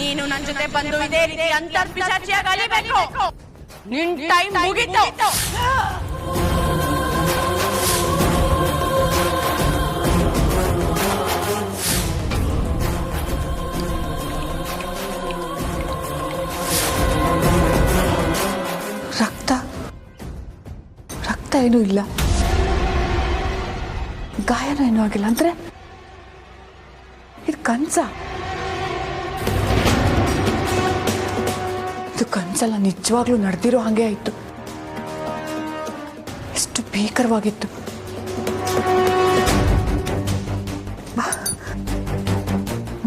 ನೀನು ನನ್ನ ಜೊತೆ ಬಂದು ಇದೇ ರೀತಿ ಅಂತರ್ಪಿಶಾಚಿಯಾಗಿ ಅಲಿಬೇಕು. ನಿನ್ ಟೈಮ್ ಮುಗಿತು. ರಕ್ತ ಏನೂ ಇಲ್ಲ, ಗಾಯನ ಏನೂ ಆಗಿಲ್ಲ ಅಂದ್ರೆ ಇದು ಕನ್ಸ? ಇದು ಕನ್ಸಲ್ಲ, ನಿಜವಾಗ್ಲೂ ನಡೆದಿರೋ ಹಾಗೆ ಆಯ್ತು. ಎಷ್ಟು ಭೀಕರವಾಗಿತ್ತು.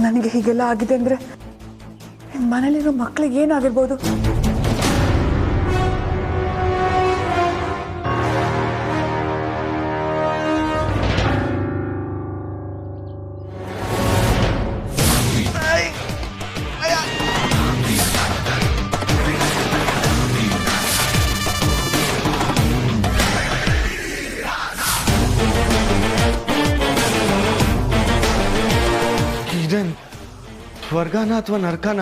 ನನಗೆ ಹೀಗೆಲ್ಲ ಆಗಿದೆ ಅಂದ್ರೆ ಮನೇಲಿರೋ ಮಕ್ಕಳಿಗೆ ಏನಾಗಿರ್ಬೋದು? ಸ್ವರ್ಗನ ಅಥವಾ ನರ್ಕನ?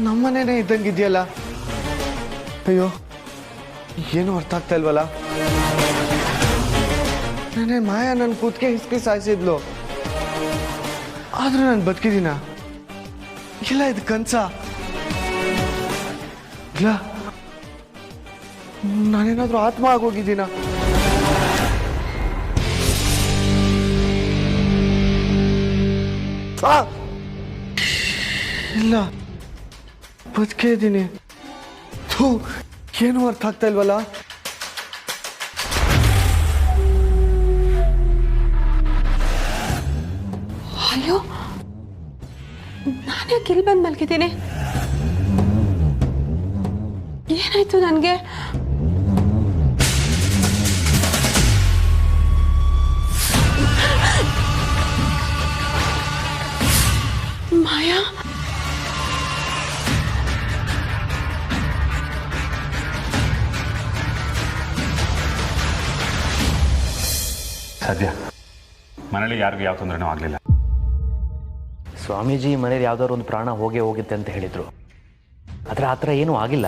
ನಮ್ಮನೇನೆ ಇದ್ದಂಗಿದೆಯಲ್ಲ. ಅಯ್ಯೋ, ಏನೂ ಅರ್ಥ ಆಗ್ತಾ ಇಲ್ವಲ್ಲ. ನಾನೇ ಮಾಯಾ ನನ್ನ ಕೂತ್ಕೆ ಹಿಸ್ಕಿ ಸಾಯಿಸಿದ್ಲು, ಆದ್ರೂ ನಾನು ಬದುಕಿದೀನ? ಇಲ್ಲ, ಇದು ಕನ್ಸ? ಇಲ್ಲ, ನಾನೇನಾದ್ರೂ ಆತ್ಮ ಆಗೋಗಿದ್ದೀನ? ಇಲ್ಲ, ಬದುಕೇ ಇದ್ದೀನಿ. ಏನೂ ಅರ್ಥ ಆಗ್ತಾ ಇಲ್ವಲ್ಲ. ಅಯ್ಯೋ, ನಾನ್ಯಾಕೆ ಇಲ್ಲಿ ಬಂದು ಮಲ್ಗಿದ್ದೀನಿ? ಏನಾಯ್ತು ನನಗೆ? ಮಾಯಾ, ಸದ್ಯ ಮನೇಲಿ ಯಾರಿಗೂ ಯಾವ ತೊಂದರೆನೂ ಆಗಲಿಲ್ಲ. ಸ್ವಾಮೀಜಿ ಮನೇಲಿ ಯಾವ್ದಾದ್ರು ಒಂದು ಪ್ರಾಣ ಹೋಗುತ್ತೆ ಅಂತ ಹೇಳಿದ್ರು. ಆದರೆ ಆ ಥರ ಏನೂ ಆಗಿಲ್ಲ.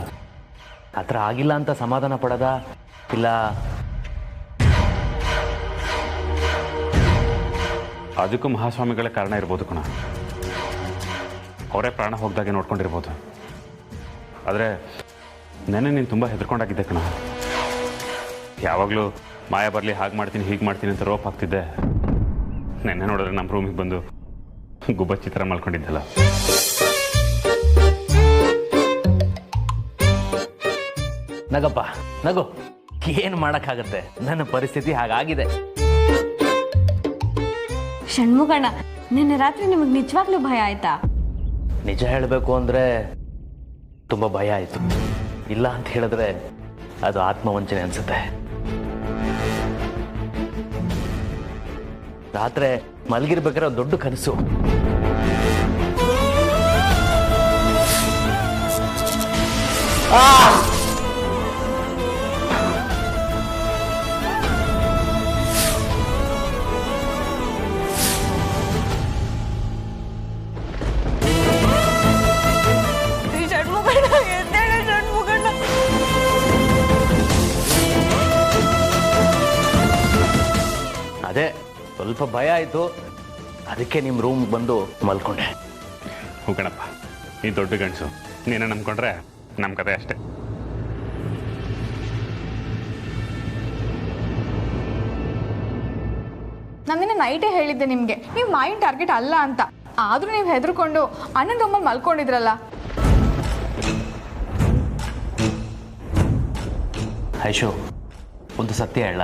ಆ ಥರ ಆಗಿಲ್ಲ ಅಂತ ಸಮಾಧಾನ ಪಡೋದ? ಇಲ್ಲ ಅದಕ್ಕೂ ಮಹಾಸ್ವಾಮಿಗಳೇ ಕಾರಣ ಇರ್ಬೋದು ಕಣ. ಅವರೇ ಪ್ರಾಣ ಹೋಗ್ದಾಗೆ ನೋಡ್ಕೊಂಡಿರ್ಬೋದು. ಆದರೆ ನೆನ್ನೆ ನೀನು ತುಂಬ ಹೆದರ್ಕೊಂಡಾಗಿದ್ದೆ ಕಣ. ಯಾವಾಗಲೂ ಮಾಯಾ ಬರಲಿ, ಹಾಗೆ ಮಾಡ್ತೀನಿ ಹೀಗೆ ಮಾಡ್ತೀನಿ ಅಂತ ರೋಪ್ ಹಾಕ್ತಿದ್ದೆ. ನೆನ್ನೆ ನೋಡಿದ್ರೆ ನಮ್ಮ ರೂಮಿಗೆ ಬಂದು ಗುಬ್ಬಚ್ಚಿ ಥರ ಮಲ್ಕೊಂಡಿದ್ದಲ್ಲ. ನಗಪ್ಪ ನಗು, ಏನು ಮಾಡೋಕ್ಕಾಗತ್ತೆ, ನನ್ನ ಪರಿಸ್ಥಿತಿ ಹಾಗಾಗಿದೆ. ಷಣ್ಮುಗಣ್ಣ, ನಿನ್ನೆ ರಾತ್ರಿ ನಿಮಗೆ ನಿಜವಾಗ್ಲೂ ಭಯ ಆಯ್ತಾ? ನಿಜ ಹೇಳಬೇಕು ಅಂದರೆ ತುಂಬ ಭಯ ಆಯಿತು. ಇಲ್ಲ ಅಂತ ಹೇಳಿದ್ರೆ ಅದು ಆತ್ಮವಂಚನೆ ಅನ್ಸುತ್ತೆ. ರಾತ್ರಿ ಮಲಗಿರ್ಬೇಕಾದ್ರೆ ಒಂದು ದೊಡ್ಡ ಕನಸು. ಅದೇ ಸ್ವಲ್ಪ ಭಯ ಆಯಿತು, ಅದಕ್ಕೆ ನಿಮ್ಮ ರೂಮ್ ಬಂದು ಮಲ್ಕೊಂಡೆ. ಹೋಗಣಪ್ಪ, ನೀ ದೊಡ್ಡ ಗಂಡಸು, ನೀನೇ ನಂಬ್ಕೊಂಡ್ರೆ ನಮ್ಮ ಕತೆ ಅಷ್ಟೇ. ನಾನು ನೈಟೇ ಹೇಳಿದ್ದೆ ನಿಮಗೆ, ನೀವು ಮಾಯಿನ ಟಾರ್ಗೆಟ್ ಅಲ್ಲ ಅಂತ. ಆದರೂ ನೀವು ಹೆದರ್ಕೊಂಡು ಅಣ್ಣನ ರೂಮಲ್ಲಿ ಮಲ್ಕೊಂಡಿದ್ರಲ್ಲ. ಐಶು, ಒಂದು ಸತ್ಯ ಹೇಳ,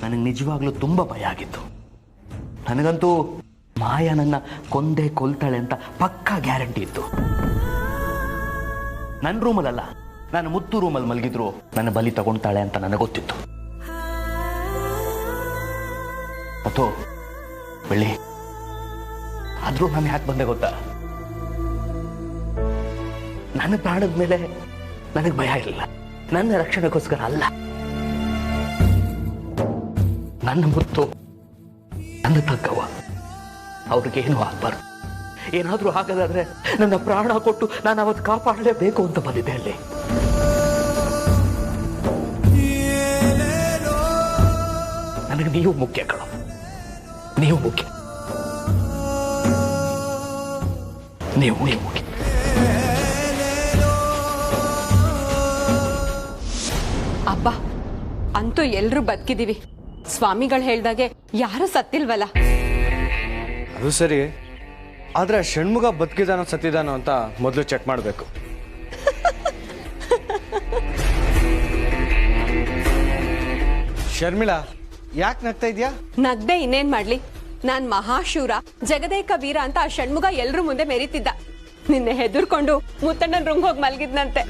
ನನಗೆ ನಿಜವಾಗ್ಲೂ ತುಂಬ ಭಯ ಆಗಿತ್ತು. ನನಗಂತೂ ಮಾಯಾ ನನ್ನ ಕೊಂದೇ ಕೊಲ್ತಾಳೆ ಅಂತ ಪಕ್ಕಾ ಗ್ಯಾರಂಟಿ ಇತ್ತು. ನನ್ನ ರೂಮಲ್ಲ, ನಾನು ಮುತ್ತು ರೂಮಲ್ಲಿ ಮಲಗಿದ್ರು ನನ್ನ ಬಲಿ ತಗೊಳ್ತಾಳೆ ಅಂತ ನನಗೆ ಗೊತ್ತಿತ್ತು. ಮತ್ತು ಬೆಳ್ಳಿ, ಆದರೂ ನಾನು ಯಾಕೆ ಬಂದೆ ಗೊತ್ತಾ? ನನ್ನ ಪ್ರಾಣದ ಮೇಲೆ ನನಗೆ ಭಯ ಇರಲಿಲ್ಲ, ನನ್ನ ರಕ್ಷಣೆಗೋಸ್ಕರ ಅಲ್ಲ. ನನ್ನ ಮುತ್ತು, ನನ್ನ ತಕ್ಕವ, ಅವ್ರಿಗೇನು ಆಗ್ಬಾರ್ದು, ಏನಾದರೂ ಆಗದಾದ್ರೆ ನನ್ನ ಪ್ರಾಣ ಕೊಟ್ಟು ನಾನು ಅವತ್ತು ಕಾಪಾಡಲೇಬೇಕು ಅಂತ ಬಂದಿದ್ದೆ ಅಲ್ಲಿ. ನನಗೆ ನೀವು ಮುಖ್ಯ ಕಣೋ, ನೀವು ಮುಖ್ಯ, ನೀವು ಮುಖ್ಯ. ಅಬ್ಬ, ಅಂತೂ ಎಲ್ರೂ ಬದುಕಿದೀವಿ. ಸ್ವಾಮಿಗಳು ಹೇಳ್ದಾಗೆ ಯಾರು ಸತ್ತಿಲ್ವಲ್ಲ. ಅದು ಸರಿ, ಆದ್ರೆ ಷಣ್ಮುಗ ಬದುಕಿದಾನೋ ಸತ್ತಿದಾನೋ ಅಂತ ಮೊದಲು ಚೆಕ್ ಮಾಡಬೇಕು. ಶರ್ಮಿಳಾ, ಯಾಕೆ ನಗ್ತಾ ಇದ್ಯಾ? ನಗ್ದೆ ಇನ್ನೇನ್ ಮಾಡ್ಲಿ, ನಾನ್ ಮಹಾಶೂರ ಜಗದೇಕ ವೀರ ಅಂತ ಆ ಷಣ್ಮುಗ ಎಲ್ರೂ ಮುಂದೆ ಮೆರೀತಿದ್ದ. ನಿನ್ನೆ ಹೆದರ್ಕೊಂಡು ಮುತ್ತಣ್ಣನ್ ರೂಮ್ಗೆ ಹೋಗಿ ಮಲ್ಗಿದ್ನಂತೆ.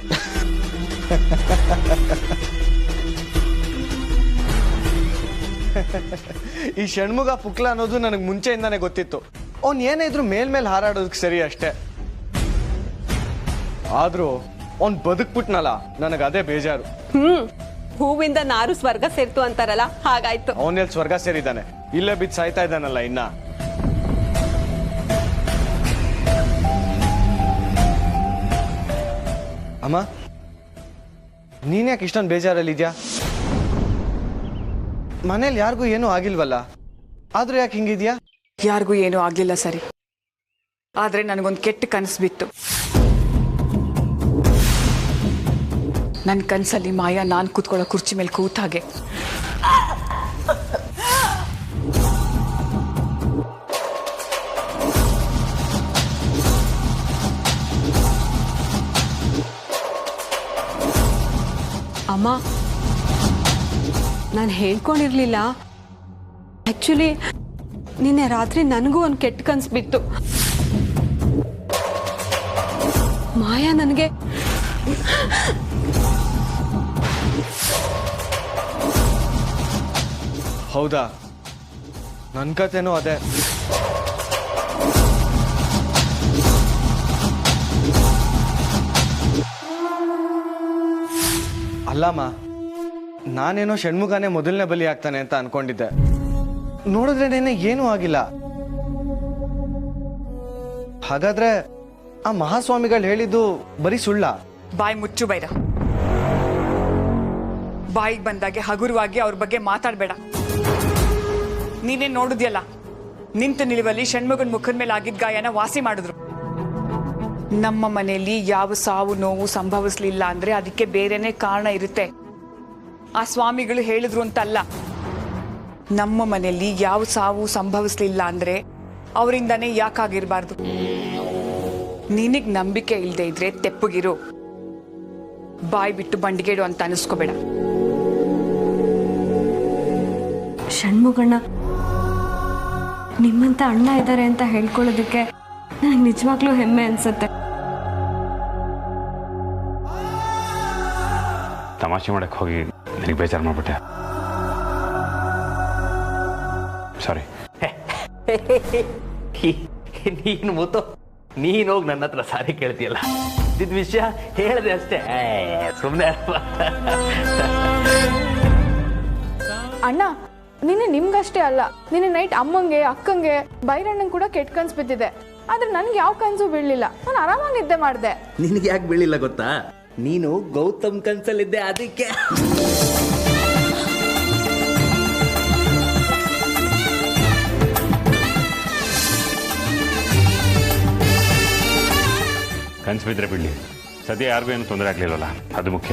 ಈ ಷಣ್ಮುಗ ಪುಕ್ಲ ಅನ್ನೋದು ನನಗೆ ಮುಂಚೆಯಿಂದಾನೆ ಗೊತ್ತಿತ್ತು. ಅವ್ನು ಏನೇ ಇದ್ರು ಮೇಲ್ಮೇಲೆ ಹಾರಾಡೋದಕ್ಕೆ ಸರಿ ಅಷ್ಟೇ. ಆದ್ರೂ ಅವ್ನು ಬದುಕ್ಬಿಟ್ನಲ್ಲ, ನನಗೆ ಅದೇ ಬೇಜಾರು. ಹೂವಿಂದ ನಾರು ಸ್ವರ್ಗ ಸೇರ್ತು ಅಂತಾರಲ್ಲ, ಹಾಗಾಯ್ತು. ಅವನೆಲ್ಲಿ ಸ್ವರ್ಗ ಸೇರಿದ್ದಾನೆ, ಇಲ್ಲೇ ಬಿದ್ದು ಸಾಯ್ತಾ ಇದ್ದಾನಲ್ಲ ಇನ್ನ. ಅಮ್ಮ, ನೀನ್ಯಾಕೆ ಇಷ್ಟೊಂದು ಬೇಜಾರಲ್ಲಿದ್ಯಾ? ಮನೇಲಿ ಯಾರಿಗೂ ಏನೂ ಆಗಿಲ್ವಲ್ಲ, ಆದ್ರೂ ಯಾಕೆ ಹಿಂಗಿದ್ಯಾ? ಯಾರಿಗೂ ಏನೂ ಆಗ್ಲಿಲ್ಲ ಸರಿ, ಆದ್ರೆ ನನಗೊಂದು ಕೆಟ್ಟ ಕನಸು ಬಿತ್ತು. ನನ್ನ ಕನಸಲ್ಲಿ ಮಾಯಾ ನಾನು ಕೂತ್ಕೊಳ್ಳೋ ಕುರ್ಚಿ ಮೇಲೆ ಕೂತಾಗೆ ಅಮ್ಮ, ನಾನು ಹೇಳ್ಕೊಂಡಿರ್ಲಿಲ್ಲ. ಆಕ್ಚುಲಿ ನಿನ್ನೆ ರಾತ್ರಿ ನನಗೂ ಒಂದು ಕೆಟ್ಟ ಕನಸು ಬಿತ್ತು. ಮಾಯಾ ನನಗೆ ಹೌದಾ? ನನ್ನ ಕತೆನೂ ಅದೇ. ಅಲ್ಲಮ್ಮ, ನಾನೇನೋ ಷಣ್ಮುಗನೇ ಮೊದಲನೇ ಬಲಿ ಆಗ್ತಾನೆ ಅಂತ ಅನ್ಕೊಂಡಿದ್ದೆ. ನೋಡಿದ್ರೇನೇನೆ ಏನೂ ಆಗಿಲ್ಲ. ಹಾಗಾದ್ರೆ ಆ ಮಹಾಸ್ವಾಮಿಗಳು ಹೇಳಿದ್ದು ಬರೀ ಸುಳ್ಳ? ಬಾಯಿ ಮುಚ್ಚು ಬೈರ. ಬಾಯಿಗೆ ಬಂದಾಗೆ ಹಗುರವಾಗಿ ಅವ್ರ ಬಗ್ಗೆ ಮಾತಾಡಬೇಡ. ನೀನೇ ನೋಡಿದ್ಯಲ್ಲ, ನಿಂತ ನಿಲುವಲ್ಲಿ ಷಣ್ಮುಗನ್ ಮುಖದ ಮೇಲೆ ಆಗಿದ್ದ ಗಾಯನ ವಾಸಿ ಮಾಡಿದ್ರು. ನಮ್ಮ ಮನೆಯಲ್ಲಿ ಯಾವ ಸಾವು ನೋವು ಸಂಭವಿಸ್ಲಿಲ್ಲ ಅಂದ್ರೆ ಅದಕ್ಕೆ ಬೇರೆನೆ ಕಾರಣ ಇರುತ್ತೆ. ಆ ಸ್ವಾಮಿಗಳು ಹೇಳಿದ್ರು ಅಂತ ಅಲ್ಲ. ನಮ್ಮ ಮನೆಯಲ್ಲಿ ಯಾವ ಸಾವು ಸಂಭವಿಸ್ಲಿಲ್ಲ ಅಂದ್ರೆ ಅವರಿಂದಾನೇ ಯಾಕಾಗಿರ್ಬಾರ್ದು. ನಿನಗ್ ನಂಬಿಕೆ ಇಲ್ಲದೆ ಇದ್ರೆ ತೆಪ್ಪಗಿರು, ಬಾಯಿ ಬಿಟ್ಟು ಬಂಡಿಗೇಡು ಅಂತ ಅನಿಸ್ಕೋಬೇಡ. ಷಣ್ಮುಗಣ್ಣ ನಿಮ್ಮಂತ ಅಣ್ಣ ಇದ್ದಾರೆ ಅಂತ ಹೇಳ್ಕೊಳ್ಳೋದಕ್ಕೆ ನನಗೆ ನಿಜವಾಗ್ಲೂ ಹೆಮ್ಮೆ ಅನ್ಸುತ್ತೆ. ತಮಾಷೆ ಮಾಡಕ್ಕೆ ಹೋಗಿ ನನಗೆ ಬೇಜಾರು ಮಾಡ್ಬಿಟ್ಟೆ, ಸಾರಿ. ನೀನು ಮುತ್ತು, ನೀನು ಹೋಗಿ ನನ್ನ ಹತ್ರ ಸಾರಿ ಕೇಳ್ತೀಯಲ್ಲ, ಇದ್ದ ವಿಷಯ ಹೇಳಿದೆ ಅಷ್ಟೇ, ಸುಮ್ಮನೆ. ಅಣ್ಣ, ನಿನ್ನೆ ನಿಮ್ಗಷ್ಟೇ ಅಲ್ಲ, ನಿನ್ನೆ ನೈಟ್ ಅಮ್ಮಂಗೆ ಅಕ್ಕಂಗೆ ಬೈರಣ್ಣಂಗೆ ಕೂಡ ಕೆಟ್ಟ ಕನ್ಸು ಬಿದ್ದಿದೆ. ಆದ್ರೆ ನನ್ಗೆ ಯಾವ ಕನ್ಸು ಬೀಳಲಿಲ್ಲ, ನಾನು ಆರಾಮಾಗಿ ನಿದ್ದೆ ಮಾಡಿದೆ. ನಿನಗೆ ಯಾಕೆ ಬೀಳಿಲ್ಲ ಗೊತ್ತಾ? ನೀನು ಗೌತಮ್ ಕನ್ಸಲ್ಲಿದ್ದೆ, ಅದಕ್ಕೆ. ಕನ್ಸು ಬಿದ್ದರೆ ಬಿಡಲಿ, ಸದ್ಯ ಯಾರಿಗೂ ಏನು ತೊಂದರೆ ಆಗಲಿಲ್ಲವಲ್ಲ, ಅದು ಮುಖ್ಯ.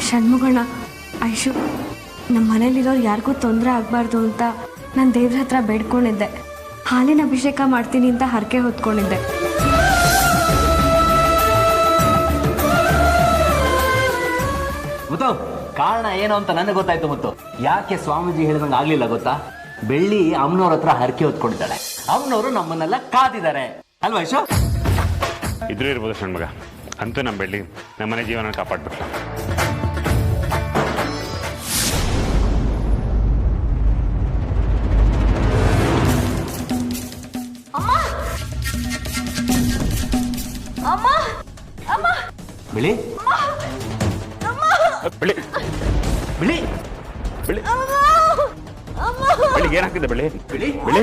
ಷಣ್ಮುಗಣ್ಣ, ಐಶು, ನಮ್ಮ ಮನೇಲಿರೋರು ಯಾರಿಗೂ ತೊಂದರೆ ಆಗಬಾರ್ದು ಅಂತ ನಾನು ದೇವ್ರ ಹತ್ರ ಬೇಡ್ಕೊಂಡಿದ್ದೆ. ಹಾಲಿನ ಅಭಿಷೇಕ ಮಾಡ್ತೀನಿ ಅಂತ ಹರಕೆ ಹೊತ್ಕೊಂಡಿದ್ದೆ. ಮುತ್ತು, ಕಾರಣ ಏನು ಅಂತ ನನಗೆ ಗೊತ್ತಾಯ್ತು ಮುತ್ತು. ಯಾಕೆ ಸ್ವಾಮೀಜಿ ಹೇಳಿದಂಗೆ ಆಗ್ಲಿಲ್ಲ ಗೊತ್ತಾ? ಬೆಳ್ಳಿ ಅಮ್ಮನವ್ರ ಹತ್ರ ಹರಕೆ ಹೊತ್ಕೊಂಡಿದ್ದಾಳೆ, ಅಮ್ಮನವರು ನಮ್ಮನ್ನೆಲ್ಲ ಕಾದಿದ್ದಾರೆ ಅಲ್ವಾ ಐಶು? ಇದ್ರೂ ಇರ್ಬೋದು ಷಣ್ಮುಗ, ಅಂತೂ ನಮ್ಮ ಬೆಳ್ಳಿ ನಮ್ಮನೆ ಜೀವನ ಕಾಪಾಡ್ಬಿಟ್ಲ. ಬಿಳಿ ಬೆಳಿ ಬೆಳಿ ಬೆಳಿ ಬೆಳಿಗ್ಗೆ ಏನಾಗ್ತಿದೆ? ಬೆಳಿ ಬೆಳಿ ಬೆಳಿ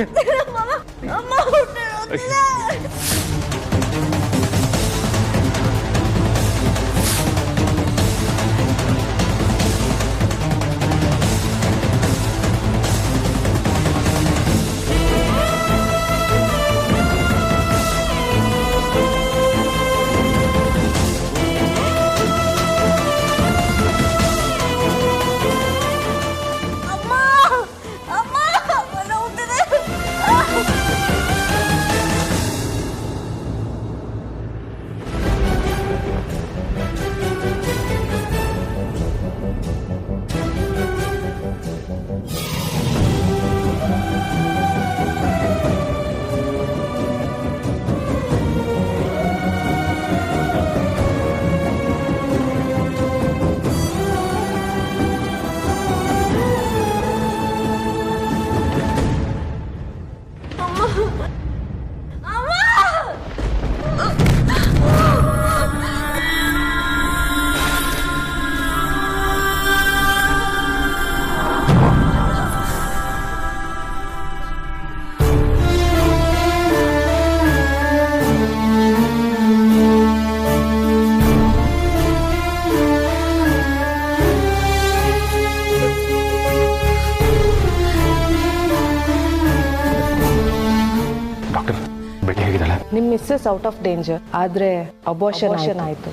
ನಿಮ್ಮ ಮಿಸ್ಸಸ್ ಔಟ್ ಆಫ್ ಡೇಂಜರ್, ಆದರೆ ಅಬೋರ್ಷನ್ ಆಯಿತು.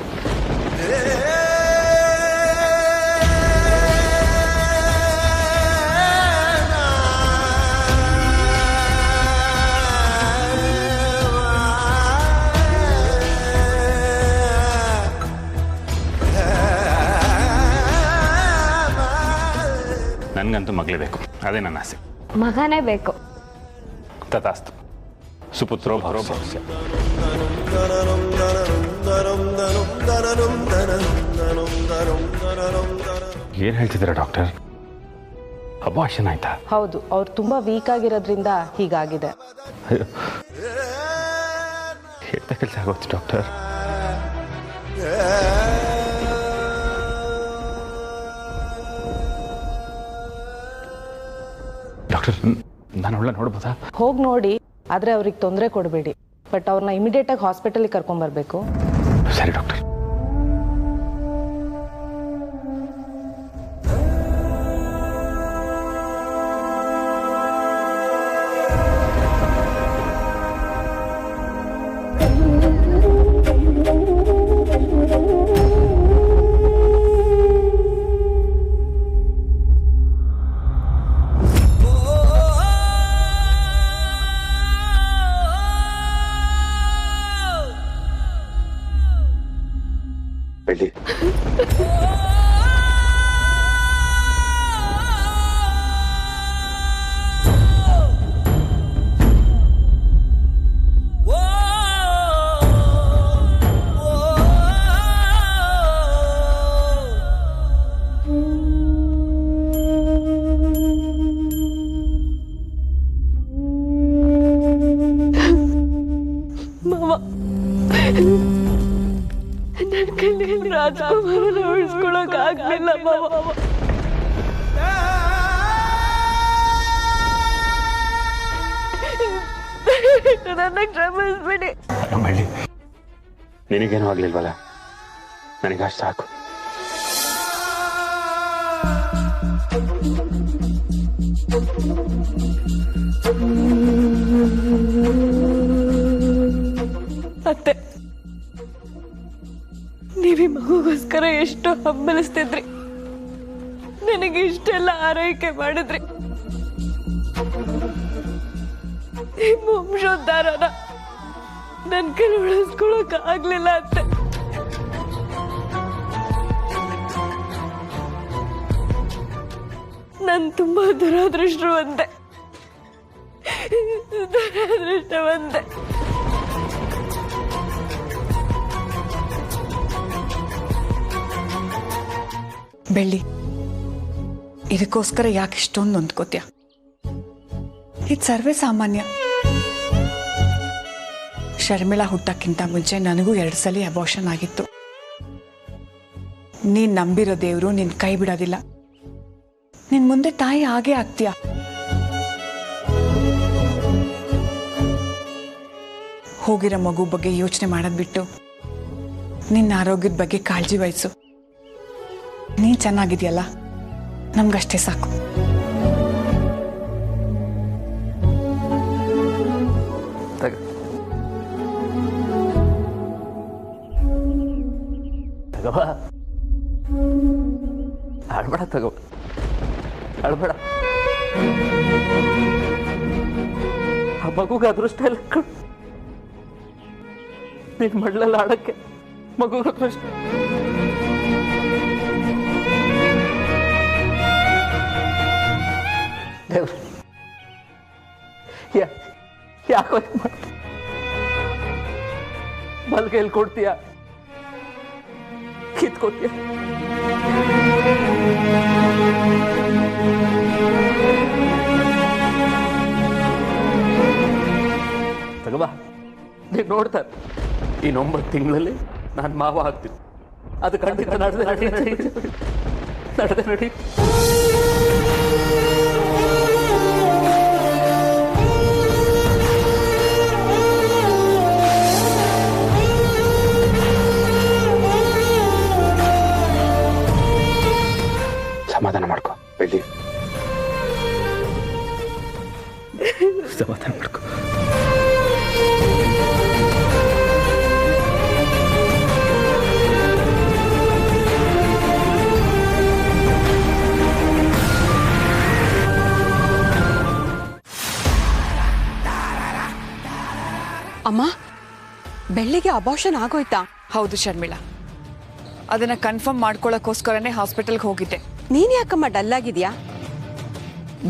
ನನಗಂತೂ ಮಗಳೇ ಬೇಕು, ಅದೇ ನನ್ನ ಆಸೆ. ಮಗನೇ ಬೇಕು. ತಥಾಸ್ತು. ಸುಪುತ್ರೋ ಭರೋಭವಿಷ್ಯ. ಏನು ಹೇಳ್ತಿದ್ದೀರಾ ಡಾಕ್ಟರ್? ಅಬಾರ್ಷನ್ ಆಯ್ತಾ? ಹೌದು, ಅವ್ರು ತುಂಬ ವೀಕ್ ಆಗಿರೋದ್ರಿಂದ ಹೀಗಾಗಿದೆ. ಹೇಳ್ತಾ ಕೆಲಸ ಆಗೋಯ್ತು ಡಾಕ್ಟರ್. ಡಾಕ್ಟರ್, ನಾನು ಅವಳ ನೋಡ್ಬೋದಾ? ಹೋಗಿ ನೋಡಿ, ಆದರೆ ಅವ್ರಿಗೆ ತೊಂದರೆ ಕೊಡಬೇಡಿ. ಬಟ್ ಅವ್ರನ್ನ ಇಮಿಡಿಯೇಟಾಗಿ ಹಾಸ್ಪಿಟಲಿಗೆ ಕರ್ಕೊಂಬರ್ಬೇಕು. ಸರಿ ಡಾಕ್ಟರ್. ಬೆಳ್ಳಿ, ನನ್ನ ಕೈಯಲ್ಲಿ ರಾಜಕುಮಾರನ ಉಳಿಸ್ಕೊಳಕ್ ಆಗ್ಲಿಲ್ಲ ಮಾವ. ನನ್ನ ಕ್ಷಮಿಸ್ಬಿಡಿ. ಬೆಳ್ಳಿ, ನಿನಗೇನು ಆಗ್ಲಿಲ್ವಲ್ಲ? ನನಗಷ್ಟು ಸಾಕು. ಅತ್ತೆ, ನೀವೀ ಮಗುಗೋಸ್ಕರ ಎಷ್ಟು ಹಂಬಲಿಸ್ತಿದ್ರಿ, ನನಗೆ ಇಷ್ಟೆಲ್ಲ ಆರೈಕೆ ಮಾಡಿದ್ರಿ. ನಿಮ್ಮ ವಂಶೋದ್ಧಾರನ ನನ್ನ ಕೈ ಉಳಿಸ್ಕೊಳಕ್ ಆಗ್ಲಿಲ್ಲ ಅತ್ತೆ. ನಾನು ತುಂಬಾ ದುರಾದೃಷ್ಟವಂತೆ. ಬೆಳ್ಳಿ, ಇದಕ್ಕೋಸ್ಕರ ಯಾಕೆ ಇಷ್ಟೊಂದು ನೊಂದ್ಕೋತ್ಯ? ಇದು ಸರ್ವೇ ಸಾಮಾನ್ಯ. ಶರ್ಮಿಳಾ ಹುಟ್ಟಕ್ಕಿಂತ ಮುಂಚೆ ನನಗೂ 2 ಸಲ ಅಬೋರ್ಷನ್ ಆಗಿತ್ತು. ನೀನ್ ನಂಬಿರೋ ದೇವರು ನಿನ್ ಕೈ ಬಿಡೋದಿಲ್ಲ. ನಿನ್ ಮುಂದೆ ತಾಯಿ ಆಗೇ ಆಗ್ತೀಯ. ಹೋಗಿರೋ ಮಗು ಬಗ್ಗೆ ಯೋಚನೆ ಮಾಡೋದು ಬಿಟ್ಟು ನಿನ್ನ ಆರೋಗ್ಯದ ಬಗ್ಗೆ ಕಾಳಜಿ ವಹಿಸು. ನೀನ್ ಚೆನ್ನಾಗಿದೆಯಲ್ಲ, ನಮ್ಗಷ್ಟೇ ಸಾಕು. ತಗವ, ಅಳ್ಬೇಡ ತಗವ, ಅಳ್ಬೇಡ. ಆ ಮಗುಗೆ ಅದೃಷ್ಟ ಇಲ್ಲ ಕಣ್. ನಿನ್ ಮಡ್ಲೆಲ್ಲ ಆಡಕ್ಕೆ ಮಗುಗೆ ಅದೃಷ್ಟ. ದೇವ್ರ ಯಾಕೋ ಮಾಡ್ತ ಬಲ್ಗೈಲಿ ಕೊಡ್ತೀಯ, ಕಿತ್ಕೋತೀಯ. ತಗಬಾ, ನೀನು ನೋಡ್ತಾರೆ ಈ 9 ತಿಂಗಳಲ್ಲಿ ನಾನು ಮಾವ ಆಗ್ತೀನಿ. ಅದು ಖಂಡಿತ ನಡೆದೇ ನಡಿ. ಸಮಾಧಾನ ಮಾಡ್ಕೊ ಬೆಳ್ಳಿ, ಸಮಾಧಾನ ಮಾಡ್ಕೊ. ಅಮ್ಮ, ಬೆಳ್ಳಿಗೆ ಅಬಾರ್ಷನ್ ಆಗೋಯ್ತಾ? ಹೌದು ಶರ್ಮಿಳಾ, ಅದನ್ನ ಕನ್ಫರ್ಮ್ ಮಾಡ್ಕೊಳ್ಳೋಕ್ಕೋಸ್ಕರನೇ ಹಾಸ್ಪಿಟಲ್ಗೆ ಹೋಗಿದ್ದೆ. ನೀನ್ ಯಾಕಮ್ಮ ಡಲ್ ಆಗಿದ್ಯಾ?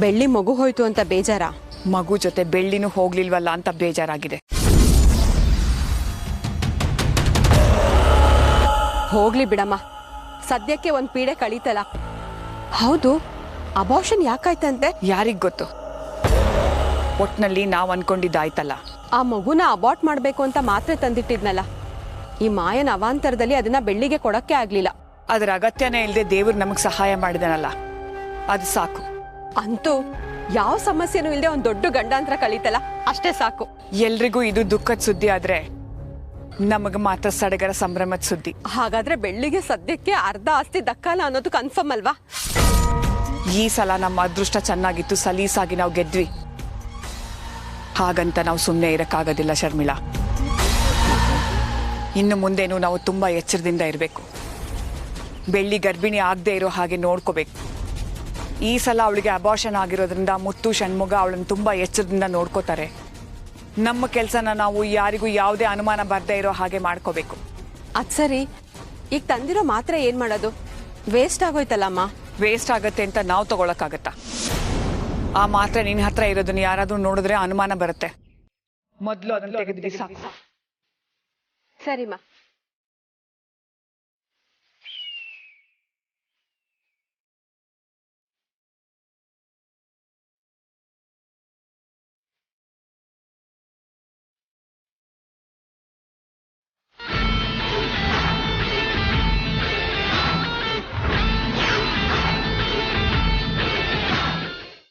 ಬೆಳ್ಳಿ ಮಗು ಹೋಯ್ತು ಅಂತ ಬೇಜಾರ? ಮಗು ಜೊತೆ ಬೆಳ್ಳಿನೂ ಹೋಗ್ಲಿಲ್ವಲ್ಲ ಅಂತ ಬೇಜಾರಾಗಿದೆ. ಹೋಗ್ಲಿ ಬಿಡಮ್ಮ, ಸದ್ಯಕ್ಕೆ ಒಂದ್ ಪೀಡೆ ಕಳೀತಲ್ಲ. ಹೌದು, ಅಬಾರ್ಷನ್ ಯಾಕಾಯ್ತಂತೆ? ಯಾರಿಗ್ ಗೊತ್ತು. ಒಟ್ನಲ್ಲಿ ನಾವ್ ಅನ್ಕೊಂಡಿದ್ದಾಯ್ತಲ್ಲ. ಆ ಮಗುನ ಅಬಾರ್ಟ್ ಮಾಡ್ಬೇಕು ಅಂತ ಮಾತ್ರೆ ತಂದಿಟ್ಟಿದ್ನಲ್ಲ, ಈ ಮಾಯನ ಅವಾಂತರದಲ್ಲಿ ಅದನ್ನ ಬೆಳ್ಳಿಗೆ ಕೊಡಕ್ಕೆ ಆಗ್ಲಿಲ್ಲ. ಅದರ ಅಗತ್ಯನೇ ಇಲ್ಲದೆ ದೇವ್ರು ನಮಗ್ ಸಹಾಯ ಮಾಡಿದನಲ್ಲ, ಅದು ಸಾಕು. ಅಂತೂ ಯಾವ ಸಮಸ್ಯೆನೂ ಇಲ್ಲದೆ ಒಂದ್ ದೊಡ್ಡ ಗಂಡಾಂತರ ಕಳೀತಲ್ಲ, ಅಷ್ಟೇ ಸಾಕು. ಎಲ್ರಿಗೂ ಇದು ದುಃಖದ ಸುದ್ದಿ ಆದ್ರೆ ನಮಗ್ ಮಾತ್ರ ಸಡಗರ ಸಂಭ್ರಮದ ಸುದ್ದಿ. ಹಾಗಾದ್ರೆ ಬೆಳ್ಳಿಗೆ ಸದ್ಯಕ್ಕೆ ಅರ್ಧ ಆಸ್ತಿ ದಕ್ಕಲ್ಲ ಅನ್ನೋದು ಕನ್ಫರ್ಮ್ ಅಲ್ವಾ? ಈ ಸಲ ನಮ್ಮ ಅದೃಷ್ಟ ಚೆನ್ನಾಗಿತ್ತು, ಸಲೀಸಾಗಿ ನಾವು ಗೆದ್ವಿ. ಹಾಗಂತ ನಾವು ಸುಮ್ಮನೆ ಇರಕ್ಕಾಗೋದಿಲ್ಲ ಶರ್ಮಿಳಾ. ಇನ್ನು ಮುಂದೇನು ನಾವು ತುಂಬಾ ಎಚ್ಚರದಿಂದ ಇರಬೇಕು. ಬೆಳ್ಳಿ ಗರ್ಭಿಣಿ ಆಗದೆ ಇರೋ ಹಾಗೆ ನೋಡ್ಕೋಬೇಕು. ಈ ಸಲ ಅವಳಿಗೆ ಅಬಾರ್ಷನ್ ಆಗಿರೋದ್ರಿಂದ ಮುತ್ತು ಷಣ್ಮುಗ ಅವಳನ್ನು ತುಂಬಾ ಎಚ್ಚರದಿಂದ ನೋಡ್ಕೋತಾರೆ. ನಮ್ಮ ಕೆಲಸನ ನಾವು ಯಾರಿಗೂ ಯಾವುದೇ ಅನುಮಾನ ಬರ್ದೇ ಇರೋ ಹಾಗೆ ಮಾಡ್ಕೋಬೇಕು. ಅದ್ ಸರಿ, ಈಗ ತಂದಿರೋ ಮಾತ್ರೆ ಏನ್ ಮಾಡೋದು? ವೇಸ್ಟ್ ಆಗೋಯ್ತಲ್ಲಮ್ಮ. ವೇಸ್ಟ್ ಆಗತ್ತೆ ಅಂತ ನಾವು ತಗೊಳಕ್ಕಾಗತ್ತಾ? ಆ ಮಾತ್ರೆ ನಿನ್ನ ಹತ್ರ ಇರೋದನ್ನ ಯಾರಾದ್ರೂ ನೋಡಿದ್ರೆ ಅನುಮಾನ ಬರುತ್ತೆ. ಮೊದಲು ಅದನ್ನ ತೆಗೆದು ಬಿಸಾಕು. ಸರಿಮ್ಮ.